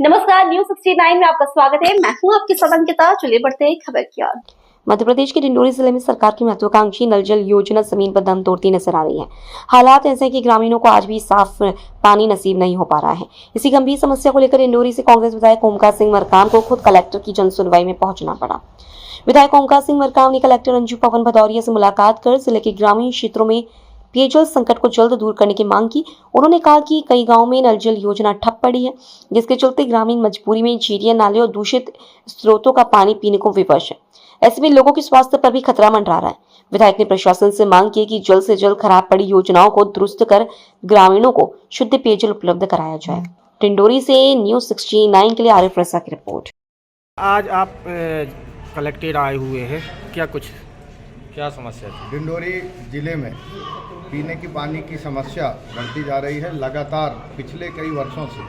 नमस्कार, न्यूज 69 में आपका स्वागत है। मैं हूं आपके साथ अंकिता। चलिए बढ़ते हैं खबर की ओर। मध्य प्रदेश के डिंडोरी जिले में सरकार की महत्वाकांक्षी नल जल योजना जमीन पर दम तोड़ती नजर आ रही है। हालात ऐसे हैं कि ग्रामीणों को आज भी साफ पानी नसीब नहीं हो पा रहा है। इसी गंभीर समस्या को लेकर डिंडोरी से कांग्रेस विधायक ओमकार सिंह मरकाम को खुद कलेक्टर की जन सुनवाई में पहुंचना पड़ा। विधायक ओमकार सिंह मरकाम ने कलेक्टर अंजू पवन भदौरिया से मुलाकात कर जिले के ग्रामीण क्षेत्रों में पेयजल संकट को जल्द दूर करने की मांग की। उन्होंने कहा कि कई गांवों में नल जल योजना ठप पड़ी है, जिसके चलते ग्रामीण मजबूरी में झीरिया, नाले और दूषित स्रोतों का पानी पीने को विवश है। ऐसे में लोगों के स्वास्थ्य पर भी खतरा मंडरा रहा है। विधायक ने प्रशासन से मांग की कि जल्द से जल्द खराब पड़ी योजनाओं को दुरुस्त कर ग्रामीणों को शुद्ध पेयजल उपलब्ध कराया जाए। डिंडोरी से न्यूज 69 के लिए आरिफ रजा की रिपोर्ट। आज आप कलेक्टर आए हुए हैं, क्या समस्या थी? डिंडोरी जिले में पीने की पानी की समस्या बढ़ती जा रही है। लगातार पिछले कई वर्षों से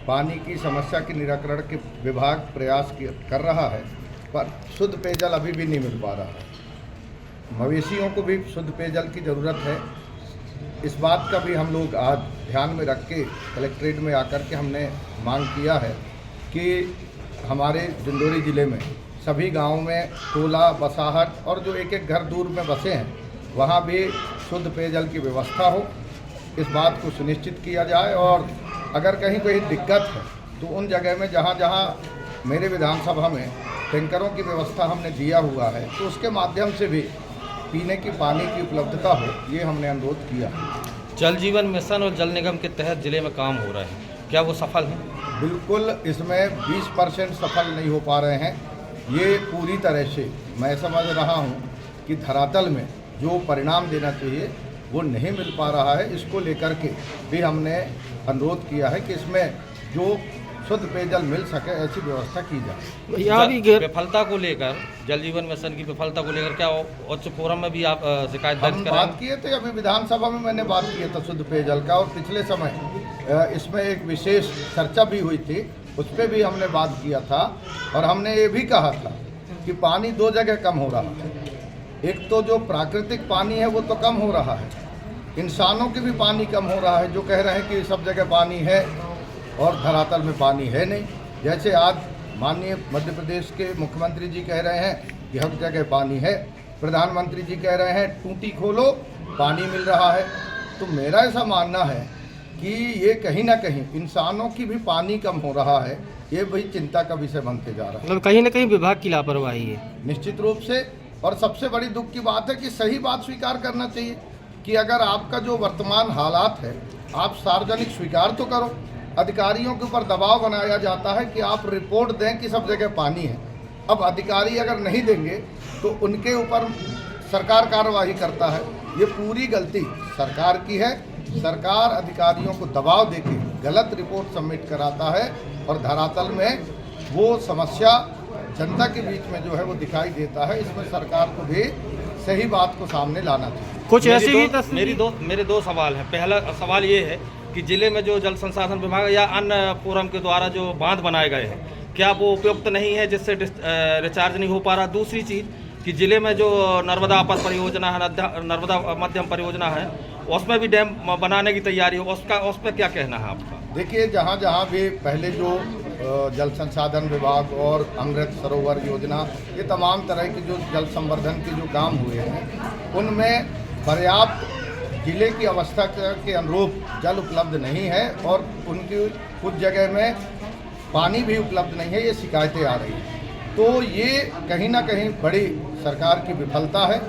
पानी की समस्या के निराकरण के विभाग प्रयास कर रहा है, पर शुद्ध पेयजल अभी भी नहीं मिल पा रहा है। मवेशियों को भी शुद्ध पेयजल की ज़रूरत है। इस बात का भी हम लोग आज ध्यान में रख के कलेक्ट्रेट में आकर के हमने मांग किया है कि हमारे डिंडोरी ज़िले में सभी गांवों में टोला, बसाहट और जो एक एक घर दूर में बसे हैं, वहाँ भी शुद्ध पेयजल की व्यवस्था हो। इस बात को सुनिश्चित किया जाए और अगर कहीं कोई दिक्कत है तो उन जगह में जहाँ जहाँ मेरे विधानसभा में टैंकरों की व्यवस्था हमने दिया हुआ है, तो उसके माध्यम से भी पीने की पानी की उपलब्धता हो, ये हमने अनुरोध किया। जल जीवन मिशन और जल निगम के तहत जिले में काम हो रहा है, क्या वो सफल है? बिल्कुल, इसमें 20% सफल नहीं हो पा रहे हैं। ये पूरी तरह से मैं समझ रहा हूँ कि धरातल में जो परिणाम देना चाहिए वो नहीं मिल पा रहा है। इसको लेकर के भी हमने अनुरोध किया है कि इसमें जो शुद्ध पेयजल मिल सके ऐसी व्यवस्था की जाए। यहाँ भी विफलता को लेकर, जल जीवन मिशन की विफलता को लेकर क्या उच्च फोरम में भी आप शिकायत दर्ज हम करें? बात किए थे, अभी विधानसभा में मैंने बात किया था शुद्ध पेयजल का, और पिछले समय इसमें एक विशेष चर्चा भी हुई थी, उस पर भी हमने बात किया था। और हमने ये भी कहा था कि पानी दो जगह कम हो रहा है। एक तो जो प्राकृतिक पानी है वो तो कम हो रहा है, इंसानों के भी पानी कम हो रहा है। जो कह रहे हैं कि सब जगह पानी है और धरातल में पानी है नहीं। जैसे आज माननीय मध्य प्रदेश के मुख्यमंत्री जी कह रहे हैं कि हर जगह पानी है, प्रधानमंत्री जी कह रहे हैं टूटी खोलो पानी मिल रहा है। तो मेरा ऐसा मानना है कि ये कहीं ना कहीं इंसानों की भी पानी कम हो रहा है, ये भी चिंता का विषय बनते जा रहा है। मतलब कहीं ना कहीं विभाग की लापरवाही है निश्चित रूप से। और सबसे बड़ी दुख की बात है कि सही बात स्वीकार करना चाहिए कि अगर आपका जो वर्तमान हालात है आप सार्वजनिक स्वीकार तो करो। अधिकारियों के ऊपर दबाव बनाया जाता है कि आप रिपोर्ट दें कि सब जगह पानी है। अब अधिकारी अगर नहीं देंगे तो उनके ऊपर सरकार कार्रवाई करता है। ये पूरी गलती सरकार की है। सरकार अधिकारियों को दबाव देके गलत रिपोर्ट सबमिट कराता है और धरातल में वो समस्या जनता के बीच में जो है वो दिखाई देता है। इसमें सरकार को भी सही बात को सामने लाना चाहिए। कुछ ऐसी ही मेरे दो सवाल हैं। पहला सवाल ये है कि जिले में जो जल संसाधन विभाग या अन्य फोरम के द्वारा जो बांध बनाए गए हैं, क्या वो उपयुक्त नहीं है जिससे रिचार्ज नहीं हो पा रहा? दूसरी चीज़ कि जिले में जो नर्मदा अपर परियोजना है, नर्मदा मध्यम परियोजना है, उसमें भी डैम बनाने की तैयारी हो, उस पर क्या कहना है आपका? देखिए, जहाँ जहाँ भी पहले जो जल संसाधन विभाग और अमृत सरोवर योजना, ये तमाम तरह की जो जल संवर्धन के जो काम हुए हैं, उनमें पर्याप्त जिले की अवस्था के अनुरूप जल उपलब्ध नहीं है और उनकी कुछ जगह में पानी भी उपलब्ध नहीं है। ये शिकायतें आ रही हैं। तो ये कहीं ना कहीं बड़ी सरकार की विफलता है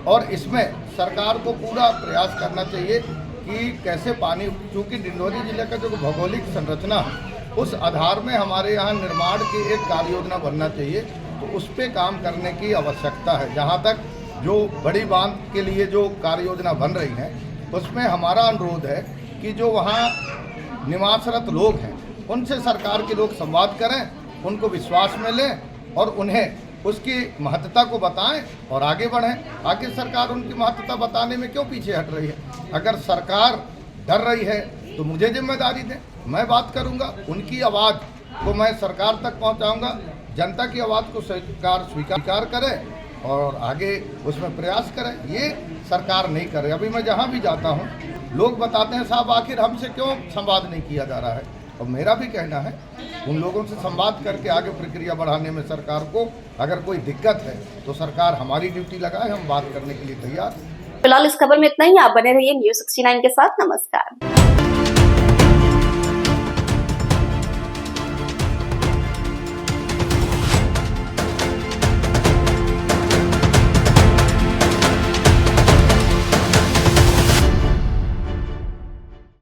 और इसमें सरकार को पूरा प्रयास करना चाहिए कि कैसे पानी, क्योंकि डिंडोरी जिले का जो भौगोलिक संरचना है उस आधार में हमारे यहाँ निर्माण की एक कार्य योजना बनना चाहिए। तो उस पर काम करने की आवश्यकता है। जहाँ तक जो बड़ी बांध के लिए जो कार्य योजना बन रही है उसमें हमारा अनुरोध है कि जो वहाँ निवासरत लोग हैं उनसे सरकार के लोग संवाद करें, उनको विश्वास में लें और उन्हें उसकी महत्ता को बताएं और आगे बढ़ें। आखिर सरकार उनकी महत्ता बताने में क्यों पीछे हट रही है? अगर सरकार डर रही है तो मुझे जिम्मेदारी दें, मैं बात करूंगा, उनकी आवाज़ को मैं सरकार तक पहुंचाऊंगा। जनता की आवाज़ को सरकार स्वीकार करे और आगे उसमें प्रयास करें। ये सरकार नहीं कर रही। अभी मैं जहाँ भी जाता हूँ लोग बताते हैं साहब आखिर हमसे क्यों संवाद नहीं किया जा रहा है। और मेरा भी कहना है उन लोगों से संवाद करके आगे प्रक्रिया बढ़ाने में सरकार को अगर कोई दिक्कत है तो सरकार हमारी ड्यूटी लगाए, हम बात करने के लिए तैयार हैं। फिलहाल इस खबर में इतना ही। आप बने रहिए News 69 के साथ। नमस्कार।